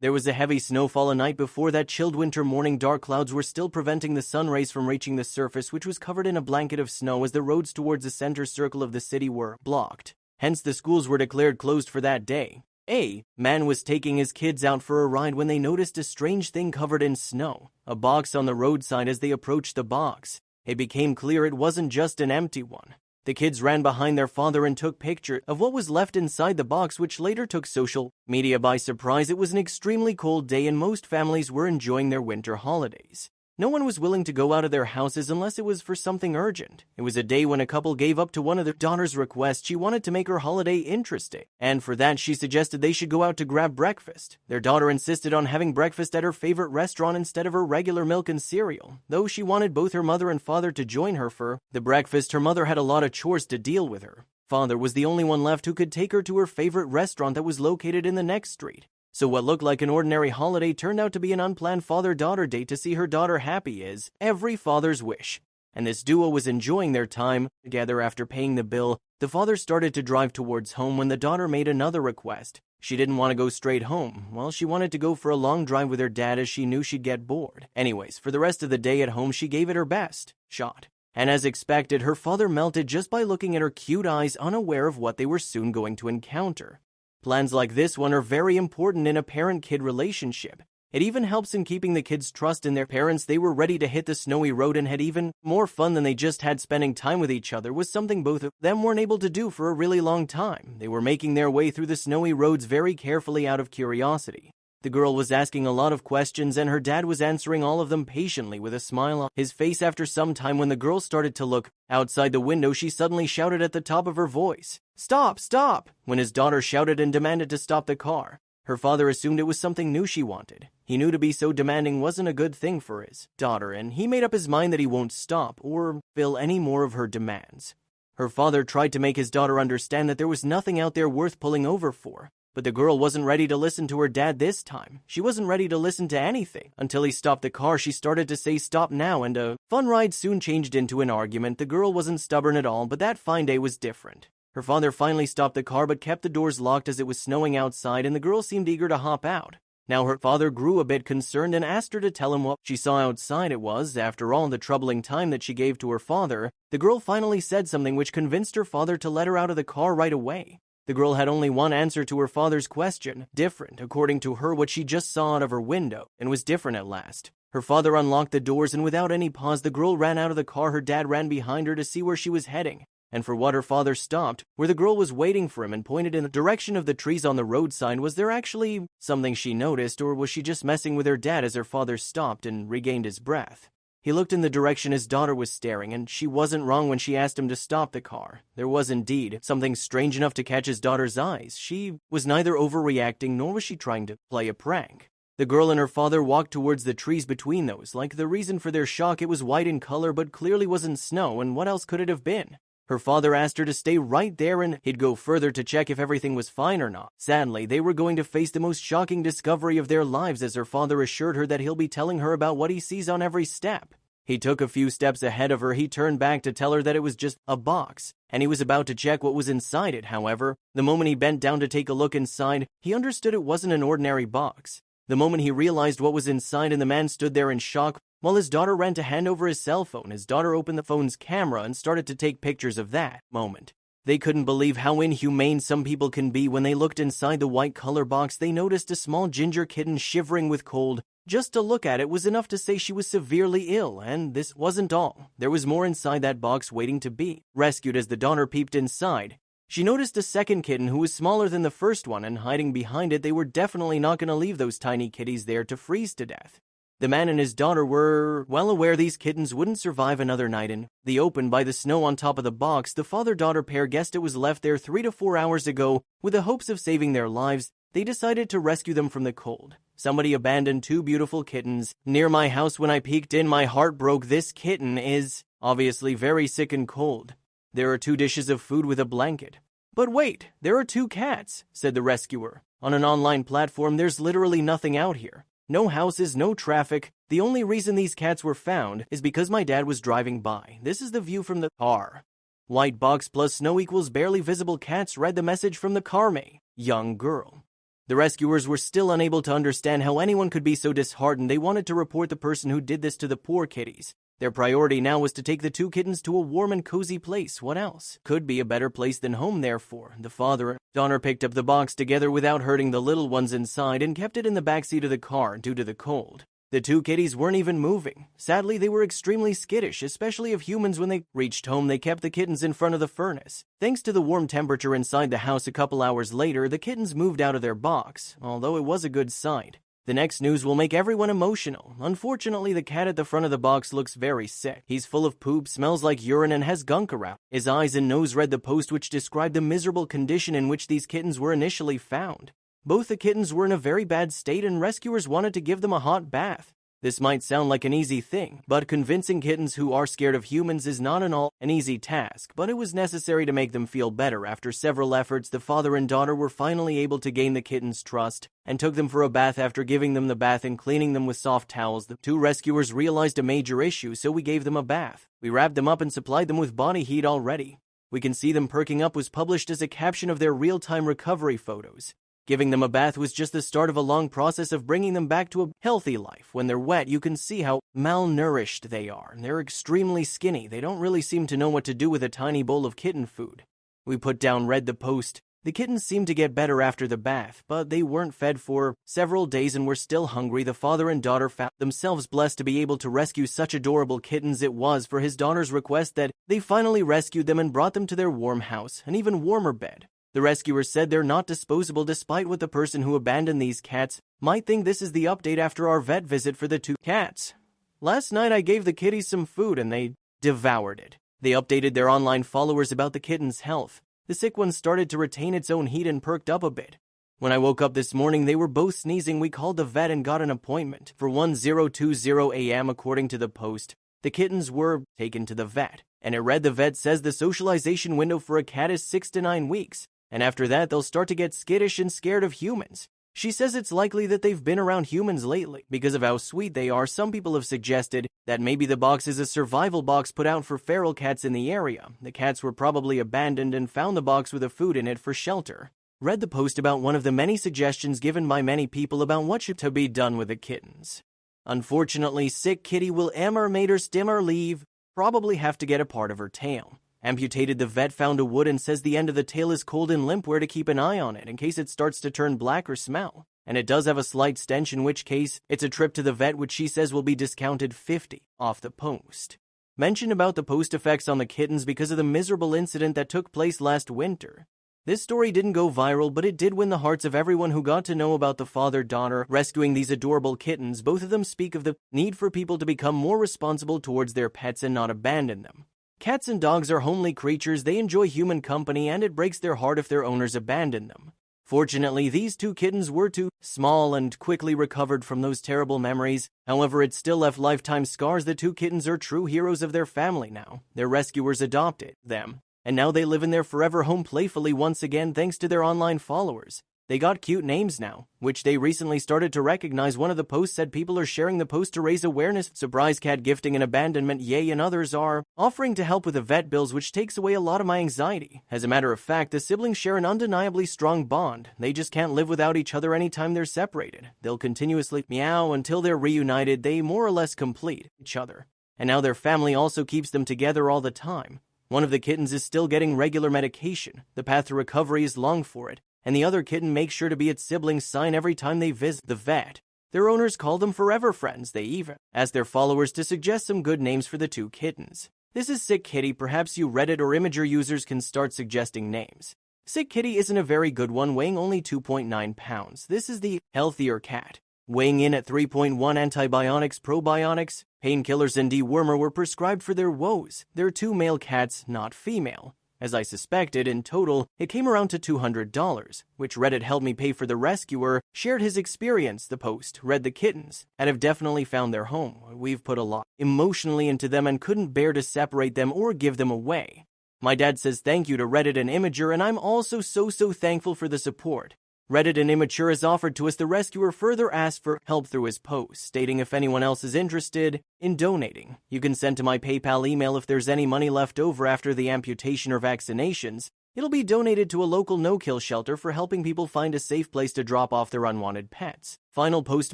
There was a heavy snowfall a night before that chilled winter morning. Dark clouds were still preventing the sun rays from reaching the surface, which was covered in a blanket of snow as the roads towards the center circle of the city were blocked. Hence, the schools were declared closed for that day. A man was taking his kids out for a ride when they noticed a strange thing covered in snow, a box on the roadside. As they approached the box, it became clear it wasn't just an empty one. The kids ran behind their father and took pictures of what was left inside the box, which later took social media by surprise. It was an extremely cold day and most families were enjoying their winter holidays. No one was willing to go out of their houses unless it was for something urgent. It was a day when a couple gave up to one of their daughter's requests. She wanted to make her holiday interesting, and for that she suggested they should go out to grab breakfast. Their daughter insisted on having breakfast at her favorite restaurant instead of her regular milk and cereal. Though she wanted both her mother and father to join her for the breakfast, her mother had a lot of chores to deal with. Her father was the only one left who could take her to her favorite restaurant that was located in the next street. So what looked like an ordinary holiday turned out to be an unplanned father-daughter date to see her daughter happy, is every father's wish. And this duo was enjoying their time together. After paying the bill, the father started to drive towards home when the daughter made another request. She didn't want to go straight home. Well, she wanted to go for a long drive with her dad as she knew she'd get bored. Anyways, for the rest of the day at home, she gave it her best shot. And as expected, her father melted just by looking at her cute eyes, unaware of what they were soon going to encounter. Plans like this one are very important in a parent-kid relationship. It even helps in keeping the kids' trust in their parents. They were ready to hit the snowy road and had even more fun than they just had. Spending time with each other was something both of them weren't able to do for a really long time. They were making their way through the snowy roads very carefully out of curiosity. The girl was asking a lot of questions and her dad was answering all of them patiently with a smile on his face. After some time, when the girl started to look outside the window, she suddenly shouted at the top of her voice, "Stop, stop!" When his daughter shouted and demanded to stop the car, her father assumed it was something new she wanted. He knew to be so demanding wasn't a good thing for his daughter, and he made up his mind that he won't stop or fill any more of her demands. Her father tried to make his daughter understand that there was nothing out there worth pulling over for. But the girl wasn't ready to listen to her dad this time. She wasn't ready to listen to anything. Until he stopped the car, she started to say stop now, and a fun ride soon changed into an argument. The girl wasn't stubborn at all, but that fine day was different. Her father finally stopped the car but kept the doors locked as it was snowing outside, and the girl seemed eager to hop out. Now her father grew a bit concerned and asked her to tell him what she saw outside. It was, after all, the troubling time that she gave to her father. The girl finally said something which convinced her father to let her out of the car right away. The girl had only one answer to her father's question, different, according to her. What she just saw out of her window, and was different at last. Her father unlocked the doors, and without any pause, the girl ran out of the car. Her dad ran behind her to see where she was heading, and for what her father stopped, where the girl was waiting for him, and pointed in the direction of the trees on the roadside. Was there actually something she noticed, or was she just messing with her dad as her father stopped and regained his breath? He looked in the direction his daughter was staring, and she wasn't wrong when she asked him to stop the car. There was indeed something strange enough to catch his daughter's eyes. She was neither overreacting nor was she trying to play a prank. The girl and her father walked towards the trees between those. Like the reason for their shock, it was white in color but clearly wasn't snow, and what else could it have been? Her father asked her to stay right there and he'd go further to check if everything was fine or not. Sadly, they were going to face the most shocking discovery of their lives, as her father assured her that he'll be telling her about what he sees on every step. He took a few steps ahead of her. He turned back to tell her that it was just a box, and he was about to check what was inside it. However, the moment he bent down to take a look inside, he understood it wasn't an ordinary box. The moment he realized what was inside, and the man stood there in shock, while his daughter ran to hand over his cell phone. His daughter opened the phone's camera and started to take pictures of that moment. They couldn't believe how inhumane some people can be. When they looked inside the white color box, they noticed a small ginger kitten shivering with cold. Just to look at it was enough to say she was severely ill, and this wasn't all. There was more inside that box waiting to be rescued. As the daughter peeped inside, she noticed a second kitten who was smaller than the first one, and hiding behind it. They were definitely not going to leave those tiny kitties there to freeze to death. The man and his daughter were well aware these kittens wouldn't survive another night in the open by the snow on top of the box. The father-daughter pair guessed it was left there 3 to 4 hours ago. With the hopes of saving their lives, they decided to rescue them from the cold. Somebody abandoned 2 beautiful kittens near my house. When I peeked in, my heart broke. This kitten is obviously very sick and cold. There are 2 dishes of food with a blanket. But wait, there are 2 cats, said the rescuer. On an online platform, there's literally nothing out here. No houses, no traffic. The only reason these cats were found is because my dad was driving by. This is the view from the car. White box plus snow equals barely visible cats, read the message from the car. Young girl. The rescuers were still unable to understand how anyone could be so disheartened. They wanted to report the person who did this to the poor kitties. Their priority now was to take the two kittens to a warm and cozy place. What else could be a better place than home? Therefore, the father and daughter picked up the box together without hurting the little ones inside and kept it in the backseat of the car due to the cold. The two kitties weren't even moving. Sadly, they were extremely skittish, especially of humans. When they reached home, they kept the kittens in front of the furnace. Thanks to the warm temperature inside the house, a couple hours later, the kittens moved out of their box, although it was a good sign. The next news will make everyone emotional. Unfortunately, the cat at the front of the box looks very sick. He's full of poop, smells like urine, and has gunk around his eyes and nose. Read the post which described the miserable condition in which these kittens were initially found. Both the kittens were in a very bad state and rescuers wanted to give them a hot bath. This might sound like an easy thing, but convincing kittens who are scared of humans is not an easy task, but it was necessary to make them feel better. After several efforts, the father and daughter were finally able to gain the kittens' trust and took them for a bath. After giving them the bath and cleaning them with soft towels, the two rescuers realized a major issue, so we gave them a bath. We wrapped them up and supplied them with body heat already. We can see them perking up was published as a caption of their real-time recovery photos. Giving them a bath was just the start of a long process of bringing them back to a healthy life. When they're wet, you can see how malnourished they are. They're extremely skinny. They don't really seem to know what to do with a tiny bowl of kitten food. We put down, read the post. The kittens seemed to get better after the bath, but they weren't fed for several days and were still hungry. The father and daughter found themselves blessed to be able to rescue such adorable kittens. It was for his daughter's request that they finally rescued them and brought them to their warm house, an even warmer bed. The rescuers said they're not disposable, despite what the person who abandoned these cats might think. This is the update after our vet visit for the two cats. Last night I gave the kitties some food and they devoured it. They updated their online followers about the kitten's health. The sick one started to retain its own heat and perked up a bit. When I woke up this morning, they were both sneezing. We called the vet and got an appointment for 10:20 a.m. According to the post, the kittens were taken to the vet, and it read the vet says the socialization window for a cat is 6 to 9 weeks. And after that, they'll start to get skittish and scared of humans. She says it's likely that they've been around humans lately because of how sweet they are. Some people have suggested that maybe the box is a survival box put out for feral cats in the area. The cats were probably abandoned and found the box with a food in it for shelter. Read the post about one of the many suggestions given by many people about what should to be done with the kittens. Unfortunately, sick kitty will made stimmer leave, probably have to get a part of her tail amputated. The vet found a wound and says the end of the tail is cold and limp. Where to keep an eye on it in case it starts to turn black or smell. And it does have a slight stench, in which case it's a trip to the vet, which she says will be discounted 50 off the post. Mention about the post effects on the kittens because of the miserable incident that took place last winter. This story didn't go viral, but it did win the hearts of everyone who got to know about the father-daughter rescuing these adorable kittens. Both of them speak of the need for people to become more responsible towards their pets and not abandon them. Cats and dogs are homely creatures. They enjoy human company, and it breaks their heart if their owners abandon them. Fortunately, these two kittens were too small and quickly recovered from those terrible memories. However, it still left lifetime scars. The two kittens are true heroes of their family now. Their rescuers adopted them, and now they live in their forever home playfully once again thanks to their online followers. They got cute names now, which they recently started to recognize. One of the posts said people are sharing the post to raise awareness. Surprise cat gifting and abandonment, yay, and others are offering to help with the vet bills, which takes away a lot of my anxiety. As a matter of fact, the siblings share an undeniably strong bond. They just can't live without each other anytime they're separated. They'll continuously meow until they're reunited. They more or less complete each other. And now their family also keeps them together all the time. One of the kittens is still getting regular medication. The path to recovery is long for it. And the other kitten makes sure to be its sibling's sign every time they visit the vet. Their owners call them forever friends. They even ask their followers to suggest some good names for the two kittens. This is Sick Kitty. Perhaps you Reddit or Imager users can start suggesting names. Sick Kitty isn't a very good one, weighing only 2.9 pounds. This is the healthier cat, weighing in at 3.1. Antibiotics, probiotics, painkillers, and dewormer were prescribed for their woes. They're two male cats, not female. As I suspected, in total, it came around to $200, which Reddit helped me pay for. The rescuer shared his experience. The post read the kittens and have definitely found their home. We've put a lot emotionally into them and couldn't bear to separate them or give them away. My dad says thank you to Reddit and Imager, and I'm also so thankful for the support. Reddit and Immature has offered to us. The rescuer further asked for help through his post, stating if anyone else is interested in donating, you can send to my PayPal email if there's any money left over after the amputation or vaccinations. It'll be donated to a local no-kill shelter for helping people find a safe place to drop off their unwanted pets. Final post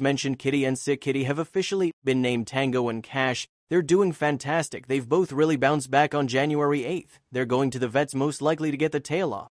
mentioned Kitty and Sick Kitty have officially been named Tango and Cash. They're doing fantastic. They've both really bounced back on January 8th. They're going to the vets most likely to get the tail off.